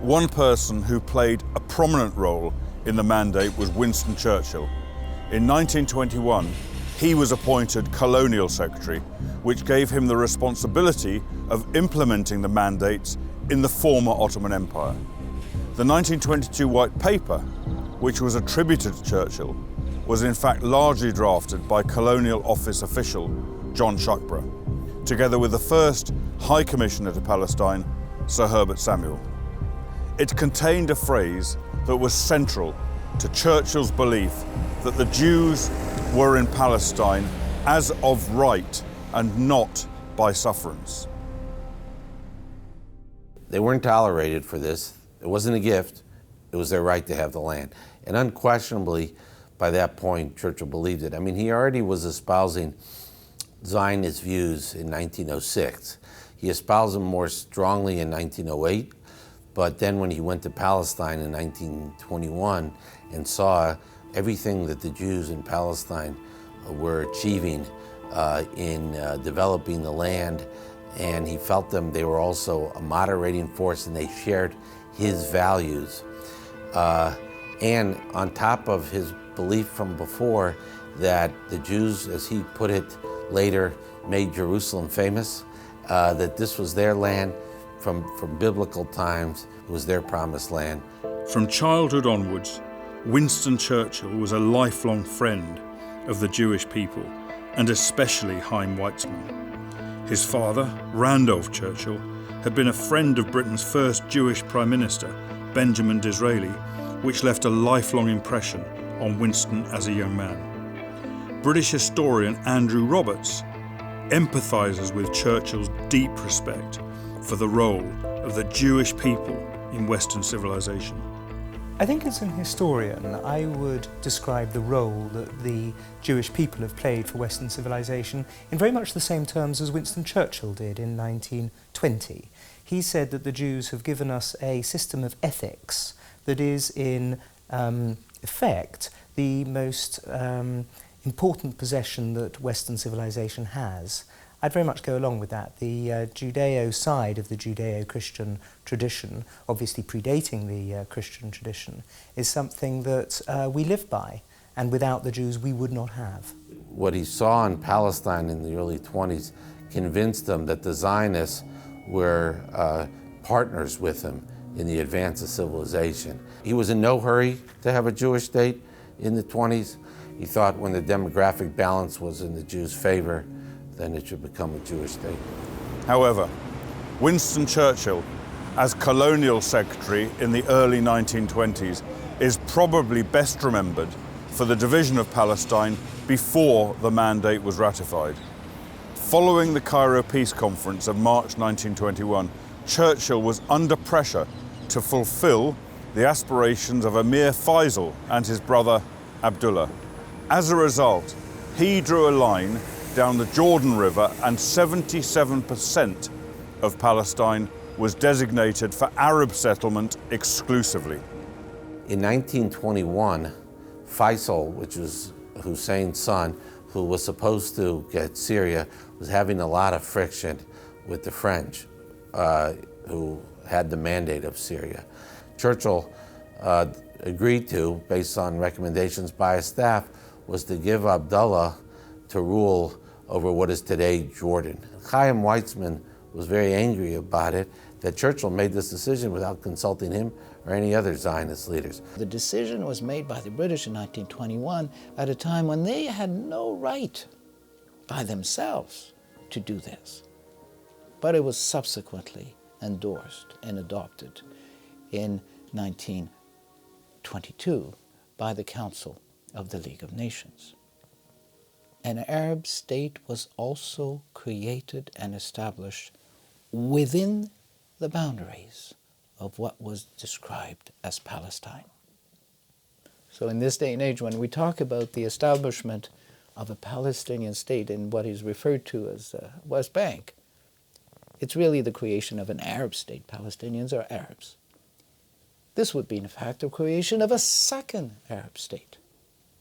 One person who played a prominent role in the mandate was Winston Churchill. In 1921, he was appointed Colonial Secretary, which gave him the responsibility of implementing the mandates in the former Ottoman Empire. The 1922 White Paper, which was attributed to Churchill, was in fact largely drafted by Colonial Office official John Shuckburgh, together with the first High Commissioner to Palestine, Sir Herbert Samuel. It contained a phrase that was central to Churchill's belief that the Jews were in Palestine as of right and not by sufferance. They weren't tolerated for this. It wasn't a gift. It was their right to have the land. And unquestionably, by that point, Churchill believed it. I mean, he already was espousing Zionist views in 1906. He espoused them more strongly in 1908. But then when he went to Palestine in 1921 and saw everything that the Jews in Palestine were achieving in developing the land, and he felt they were also a moderating force and they shared his values. And on top of his belief from before that the Jews, as he put it later, made Jerusalem famous, that this was their land, from biblical times, it was their promised land. From childhood onwards, Winston Churchill was a lifelong friend of the Jewish people, and especially Chaim Weizmann. His father, Randolph Churchill, had been a friend of Britain's first Jewish Prime Minister, Benjamin Disraeli, which left a lifelong impression on Winston as a young man. British historian Andrew Roberts empathises with Churchill's deep respect for the role of the Jewish people in Western civilization. I think as an historian, I would describe the role that the Jewish people have played for Western civilization in very much the same terms as Winston Churchill did in 1920. He said that the Jews have given us a system of ethics that is in effect the most important possession that Western civilization has. I'd very much go along with that. The Judeo side of the Judeo-Christian tradition, obviously predating the Christian tradition, is something that we live by, and without the Jews we would not have. What he saw in Palestine in the early 20s convinced him that the Zionists were partners with him in the advance of civilization. He was in no hurry to have a Jewish state in the 20s. He thought when the demographic balance was in the Jews' favor, then it should become a Jewish state. However, Winston Churchill, as colonial secretary in the early 1920s, is probably best remembered for the division of Palestine before the mandate was ratified. Following the Cairo Peace Conference of March 1921, Churchill was under pressure to fulfill the aspirations of Emir Faisal and his brother Abdullah. As a result, he drew a line down the Jordan River, and 77% of Palestine was designated for Arab settlement exclusively. In 1921, Faisal, which was Hussein's son, who was supposed to get Syria, was having a lot of friction with the French, who had the mandate of Syria. Churchill agreed to, based on recommendations by his staff, was to give Abdullah to rule over what is today Jordan. Chaim Weizmann was very angry about it, that Churchill made this decision without consulting him or any other Zionist leaders. The decision was made by the British in 1921 at a time when they had no right by themselves to do this. But it was subsequently endorsed and adopted in 1922 by the Council of the League of Nations. An Arab state was also created and established within the boundaries of what was described as Palestine. So in this day and age, when we talk about the establishment of a Palestinian state in what is referred to as the West Bank, it's really the creation of an Arab state. Palestinians are Arabs. This would be, in fact, the creation of a second Arab state,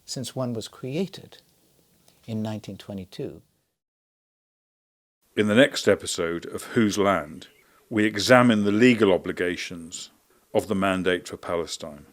since one was created in 1922. In the next episode of Whose Land, we examine the legal obligations of the Mandate for Palestine.